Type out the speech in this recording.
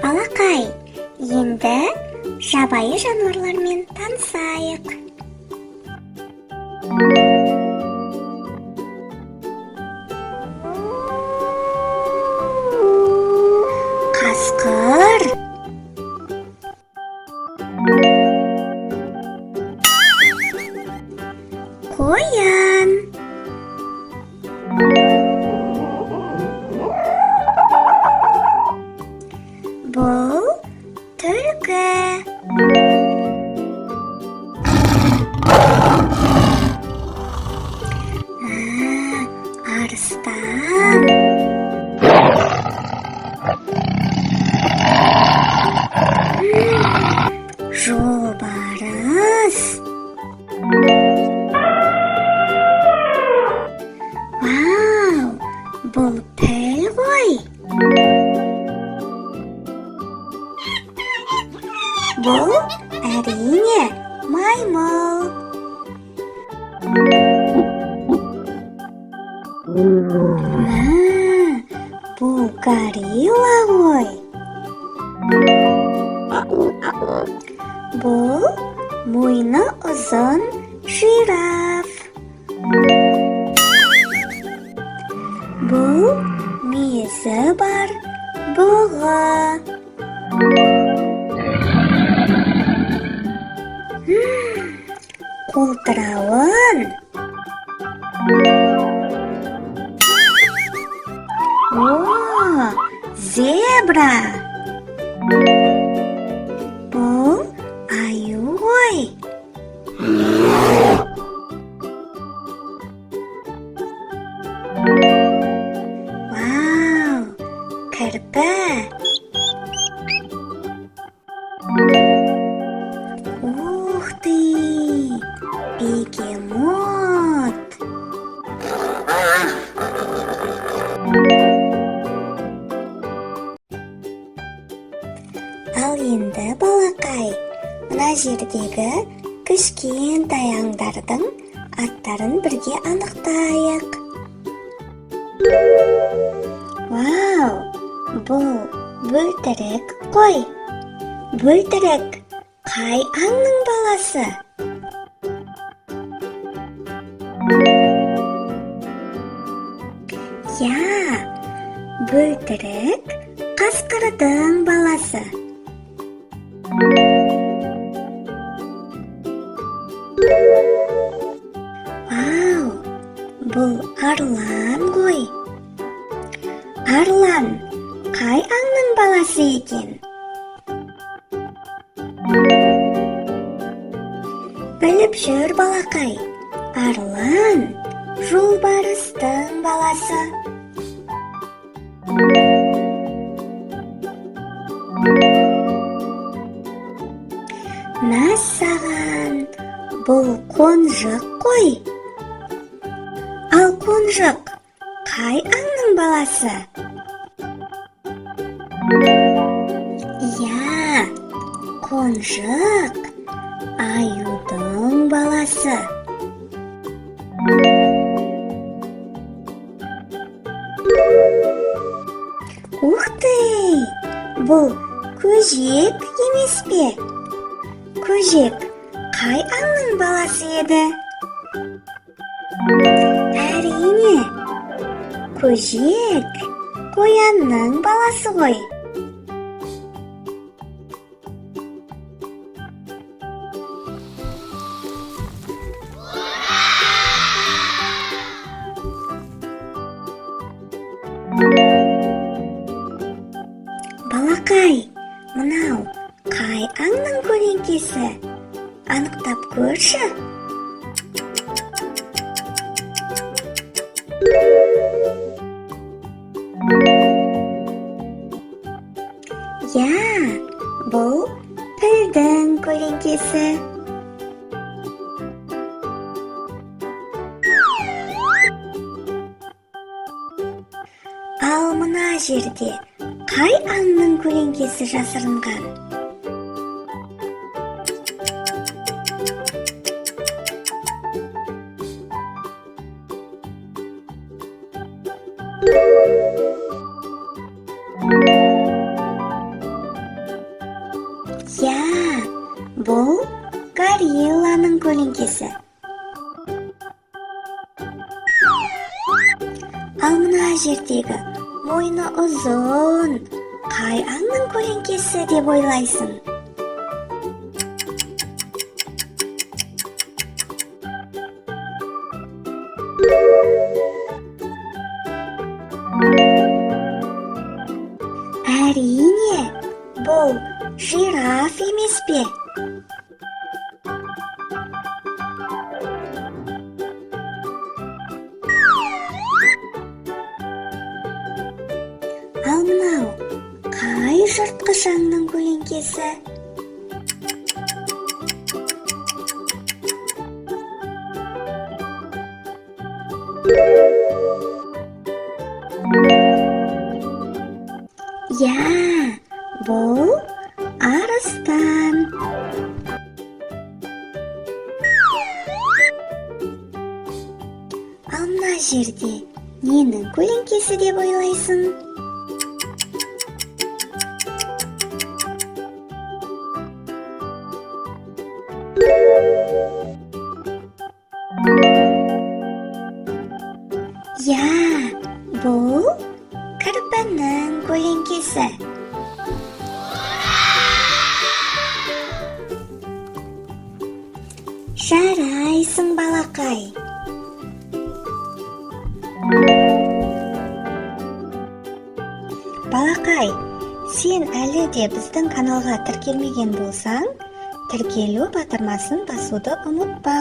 Балакай, енді жабайы жануарлармен танысайық. Қасқыр, қоян, бұл түлкі, арыстан, жолбарыс, вау, бұл піл ғой. Бұл әрине маймыл. Бұл горилла ғой. Бұл мойны ұзын жираф. Бұл мүйізі бар бұғы. Қолтырауын. О, зебра. Бұл аю ғой. Вау, кірпі. Ух ты, бегемот. Ал енді балақай, мына жердегі кішкентай аңдардың аттарын бірге анықтайық. Вау, бұл бөлтірік қой. Бөлтірік қай аңның баласы? Я, бөлтірік қасқырдың баласы. Вау, бұл арлан ғой. Арлан қай аңның баласы екен? Біліп жүр балақай, арлан жолбарыстың баласы. Мәссаған, бұл қонжық қой. Ал қонжық қай аңның баласы? Я, қонжық аюдың баласы. Ух ты, бұл көжек емес пе? Көжек қай аңның баласы еді? Әрине, көжек қоянның баласы ғой. Балақай, мынау қай аңның көлеңкесі? Анықтап көрші. Я, бұл пілдің көлеңкесі. Ал мына жерде қай аңның көлеңкесі жасырынған? Я, бұл горилланың көлеңкесі. Ал мына жердегі мойны ұзын қай аңның көлеңкесі деп ойлайсың? Әрине, бұл жираф емес пе? Ал мынау қай жыртқыш аңның көлеңкесі? Я, бұл арыстан. Ал мына жерде ненің көлеңкесі деп ойлайсың? Я, бұл кірпінің көлеңкесі. Жарайсың, балақай. Балақай, сен әлі де біздің каналға тіркелмеген болсаң, тіркелу батырмасын басуды ұмытпа.